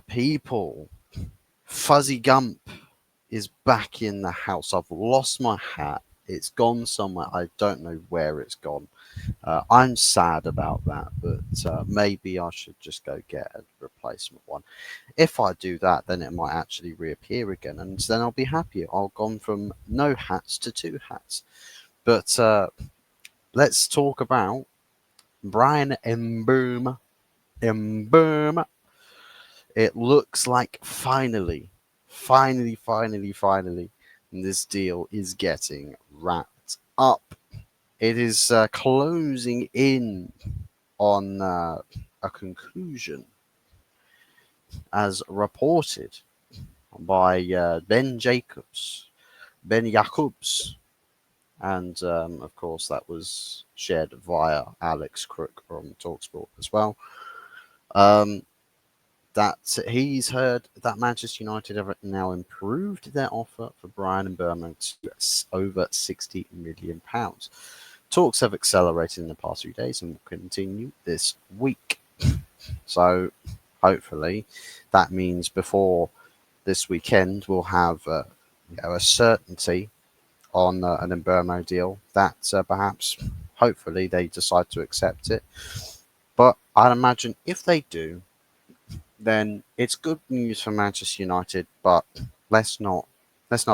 people, Fuzzy Gump is back in the house. I've lost my hat. It's gone somewhere. I don't know where it's gone. I'm sad about that, but maybe I should just go get a replacement one. If I do that, then it might actually reappear again, and then I'll be happy. I'll gone from no hats to two hats. But let's talk about Brian Mbeumo. Mbeumo. It looks like finally, this deal is getting wrapped up. It is closing in on a conclusion, as reported by Ben Jacobs, and of course that was shared via Alex Crook from Talksport as well. That he's heard that Manchester United have now improved their offer for Brian Mbeumo to over £60 million. Talks have accelerated in the past few days and will continue this week. So hopefully that means before this weekend we'll have a certainty on an Mbeumo deal that perhaps hopefully they decide to accept it. But I'd imagine if they do, then it's good news for Manchester United. But let's not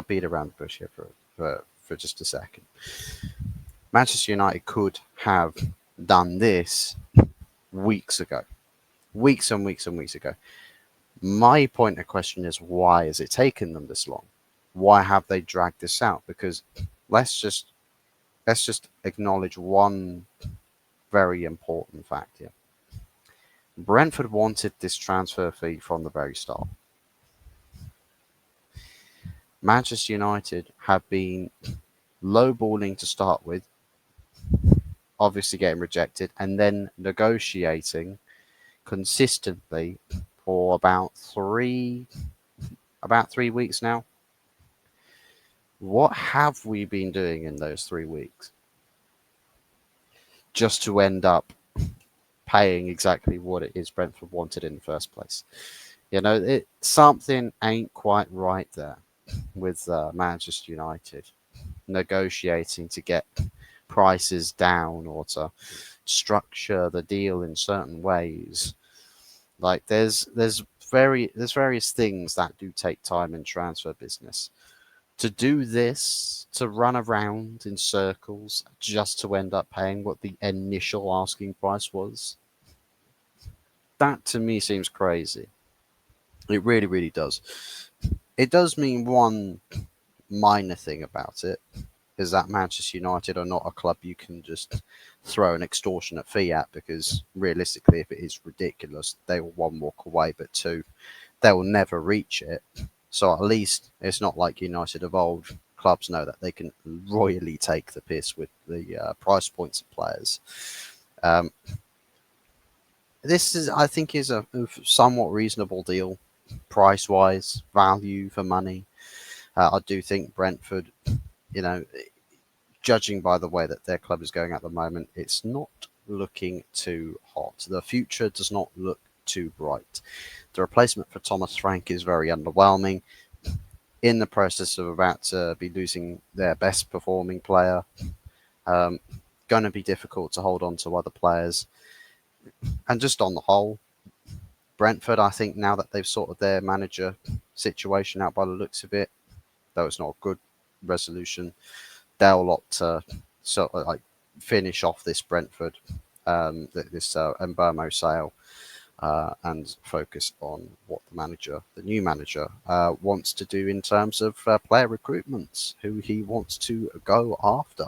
beat around the bush here for just a second. Manchester United could have done this weeks ago, weeks and weeks and weeks ago. My point of question is, why has it taken them this long? Why have they dragged this out? Because let's just acknowledge one very important fact here. Brentford wanted this transfer fee from the very start. Manchester United have been lowballing to start with, obviously getting rejected, and then negotiating consistently for about 3 weeks now. What have we been doing in those 3 weeks? Just to end up paying exactly what it is Brentford wanted in the first place. You know, something ain't quite right there with Manchester United negotiating to get prices down or to structure the deal in certain ways. Like there's various things that do take time in transfer business. To do this, to run around in circles just to end up paying what the initial asking price was, that to me seems crazy. It really, really does. It does mean one minor thing about it is that Manchester United are not a club you can just throw an extortionate fee at, because realistically, if it is ridiculous, they will, one, walk away, but two, they will never reach it. So at least it's not like United of old. Clubs know that they can royally take the piss with the price points of players. This is, I think, is a somewhat reasonable deal, price-wise, value for money. I do think Brentford, you know, judging by the way that their club is going at the moment, it's not looking too hot. The future does not look too bright. The replacement for Thomas Frank is very underwhelming. In the process of about to be losing their best performing player, going to be difficult to hold on to other players. And just on the whole, Brentford, I think now that they've sorted their manager situation out by the looks of it, though it's not a good resolution, they'll opt to sort of like finish off this Brentford, this Mbeumo sale, and focus on what the new manager, wants to do in terms of player recruitments, who he wants to go after.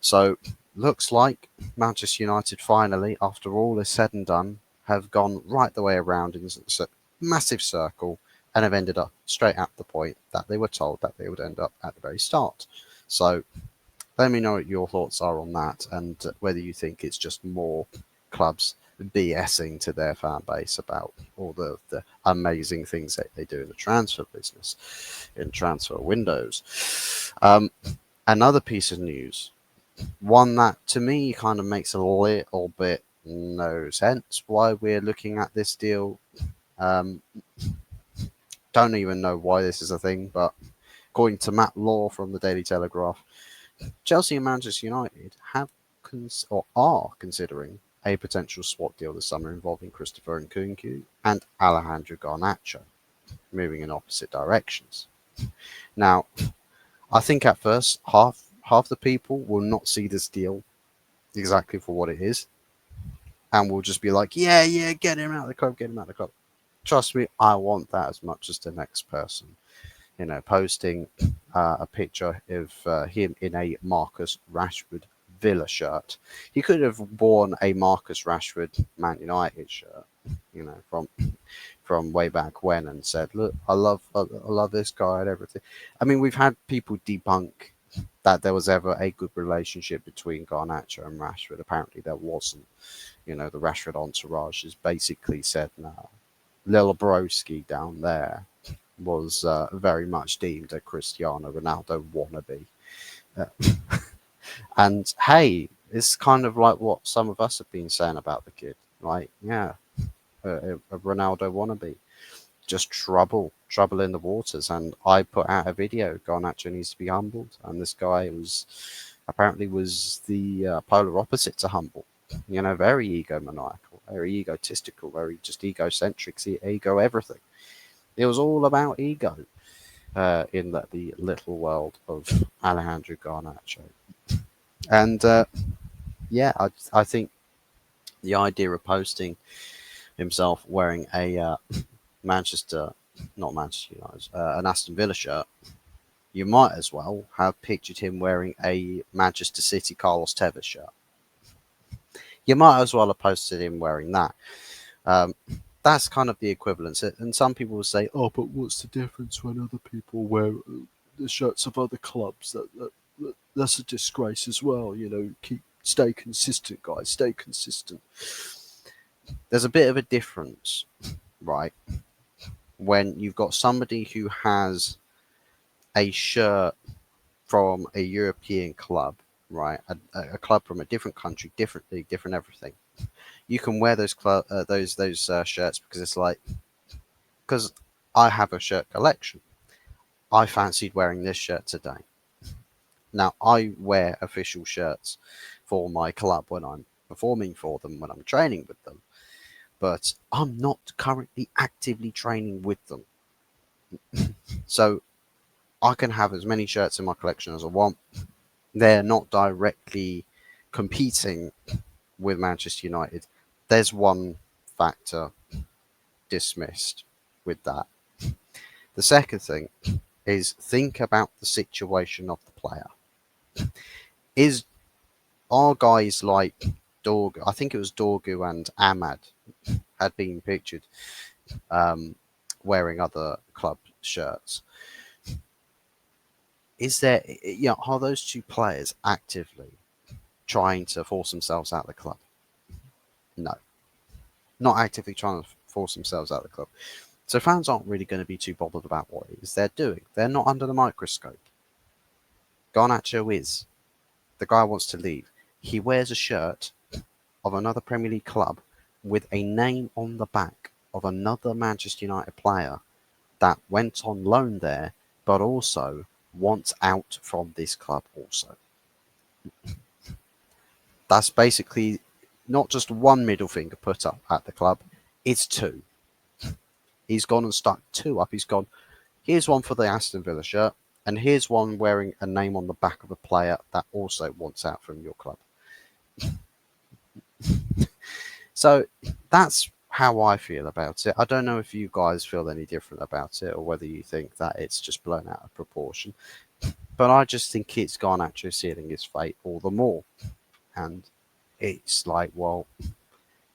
So looks like Manchester United finally, after all is said and done, have gone right the way around in a massive circle and have ended up straight at the point that they were told that they would end up at the very start. So let me know what your thoughts are on that, and whether you think it's just more clubs BSing to their fan base about all the amazing things that they do in the transfer business, in transfer windows. Another piece of news, one that to me kind of makes a little bit no sense why we're looking at this deal Um, don't even know why this is a thing, but according to Matt Law from the Daily Telegraph, Chelsea and Manchester United have or are considering a potential swap deal this summer involving Christopher Nkunku and Alejandro Garnacho, moving in opposite directions. Now, I think at first half the people will not see this deal exactly for what it is, and will just be like, yeah, get him out of the club, get him out of the club. Trust me, I want that as much as the next person. Posting a picture of him in a Marcus Rashford Villa shirt. He could have worn a Marcus Rashford Man United shirt, from way back when, and said, "Look, I love this guy and everything." I mean, we've had people debunk that there was ever a good relationship between Garnacho and Rashford. Apparently, there wasn't. The Rashford entourage has basically said, "No, little broski down there was very much deemed a Cristiano Ronaldo wannabe." Uh, and hey, it's kind of like what some of us have been saying about the kid. Like, yeah, a Ronaldo wannabe. Just trouble in the waters. And I put out a video, Garnacho needs to be humbled. And this guy was the polar opposite to humble. Very egomaniacal, very egotistical, very just egocentric, ego everything. It was all about ego in the little world of Alejandro Garnacho. And yeah, I think the idea of posting himself wearing a Manchester, not Manchester United, an Aston Villa shirt, you might as well have pictured him wearing a Manchester City Carlos Tevez shirt. You might as well have posted him wearing that. Um, that's kind of the equivalence. And some people will say, "Oh, but what's the difference when other people wear the shirts of other clubs? That's a disgrace as well. Stay consistent, guys. Stay consistent." There's a bit of a difference, right? When you've got somebody who has a shirt from a European club, right? A club from a different country, different league, different everything. You can wear those shirts because I have a shirt collection. I fancied wearing this shirt today. Now I wear official shirts for my club when I'm performing for them, when I'm training with them, but I'm not currently actively training with them. So I can have as many shirts in my collection as I want. They're not directly competing with Manchester United. There's one factor dismissed with that. The second thing is think about the situation of the player. Is Are guys like Dorgu? I think it was Dorgu and Ahmad had been pictured um, wearing other club shirts. Are those two players actively trying to force themselves out of the club? No, not actively trying to force themselves out of the club. So fans aren't really going to be too bothered about what it is they're doing. They're not under the microscope. Garnacho is. The guy wants to leave. He wears a shirt of another Premier League club with a name on the back of another Manchester United player that went on loan there, but also wants out from this club also. That's basically not just one middle finger put up at the club, it's two. He's gone and stuck two up. He's gone, here's one for the Aston Villa shirt, and here's one wearing a name on the back of a player that also wants out from your club. So that's how I feel about it. I don't know if you guys feel any different about it or whether you think that it's just blown out of proportion. But I just think it's Garnacho sealing his fate all the more. And it's like, well,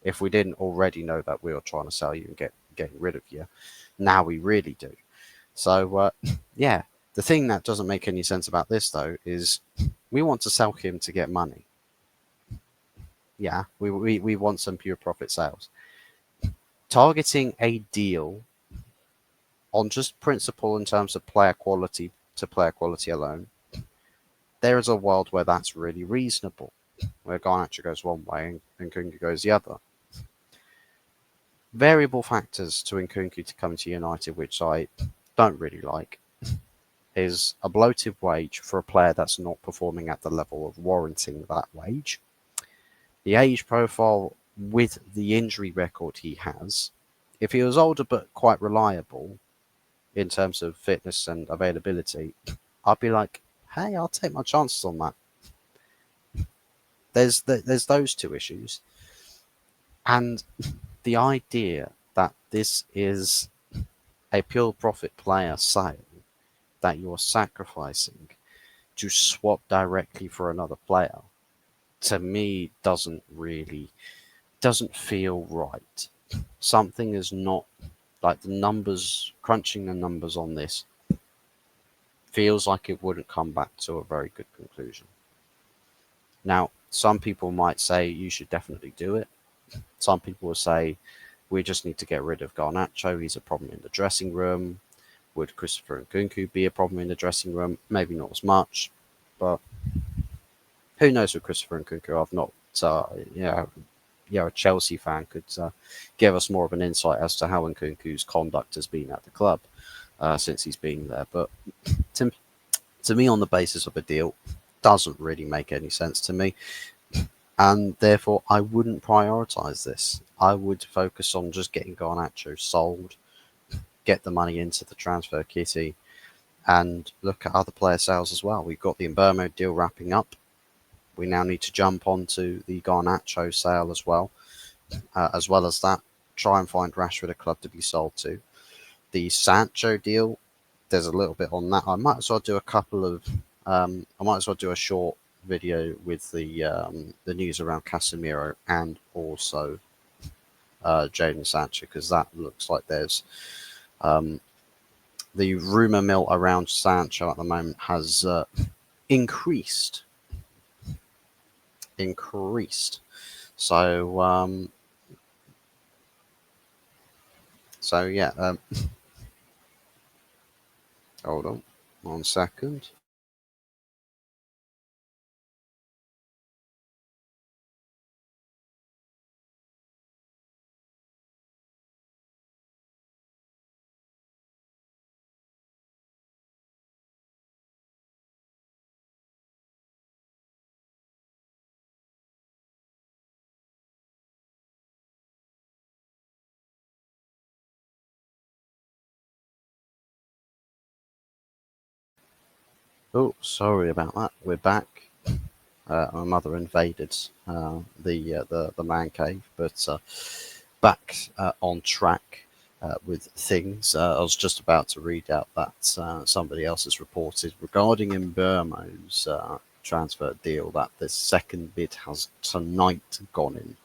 if we didn't already know that we were trying to sell you and getting rid of you, now we really do. So, yeah, the thing that doesn't make any sense about this, though, is we want to sell him to get money. Yeah, we want some pure profit sales. Targeting a deal on just principle in terms of player quality to player quality alone, there is a world where that's really reasonable, where Garnacho goes one way and Nkunku goes the other. Variable factors to Nkunku to come to United, which I don't really like, is a bloated wage for a player that's not performing at the level of warranting that wage. The age profile with the injury record he has, if he was older but quite reliable in terms of fitness and availability, I'd be like, hey, I'll take my chances on that. There's those two issues, and the idea that this is a pure profit player sale that you're sacrificing to swap directly for another player, to me doesn't feel right. Something is not, like, the numbers, crunching the numbers on this feels like it wouldn't come back to a very good conclusion. Now, some people might say you should definitely do it. Some people will say we just need to get rid of Garnacho. He's a problem in the dressing room. Would Christopher Nkunku be a problem in the dressing room? Maybe not as much, but who knows with Christopher Nkunku? I've not, a Chelsea fan could give us more of an insight as to how Nkunku's conduct has been at the club since he's been there. But to, to me, on the basis of a deal, doesn't really make any sense to me. And therefore, I wouldn't prioritise this. I would focus on just getting Garnacho sold, get the money into the transfer kitty, and look at other player sales as well. We've got the Mbeumo deal wrapping up. We now need to jump onto the Garnacho sale as well. As well as that, try and find Rashford a club to be sold to. The Sancho deal, there's a little bit on that. I might as well do a couple of. I might as well do a short video with the news around Casemiro and also Jadon Sancho, because that looks like there's the rumor mill around Sancho at the moment has increased. So yeah. Hold on 1 second. Oh, sorry about that. We're back. My mother invaded the man cave, but back on track with things. I was just about to read out that somebody else has reported regarding Mbeumo's transfer deal that the second bid has tonight gone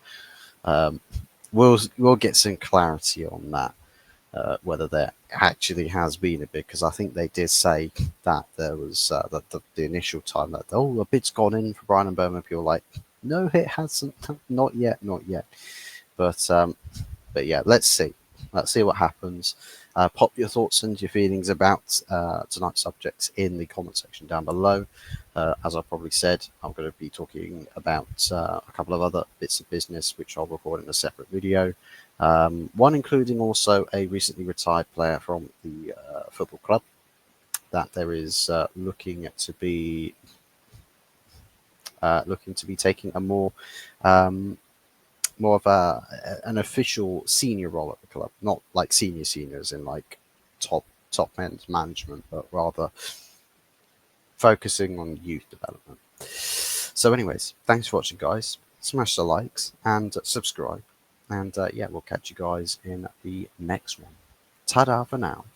in. We'll get some clarity on that. Whether there actually has been a bid, because I think they did say that there was that the initial time that a bid's gone in for Brian Mbeumo. People were like, no, it hasn't, not yet. But yeah, let's see what happens. Pop your thoughts and your feelings about tonight's subjects in the comment section down below. As I probably said, I'm going to be talking about a couple of other bits of business which I'll record in a separate video. One including also a recently retired player from the football club that there is looking to be taking a more of an official senior role at the club, not like seniors in like top end management, but rather focusing on youth development. So anyways, thanks for watching, guys. Smash the likes and subscribe, and yeah, we'll catch you guys in the next one. Ta-da for now.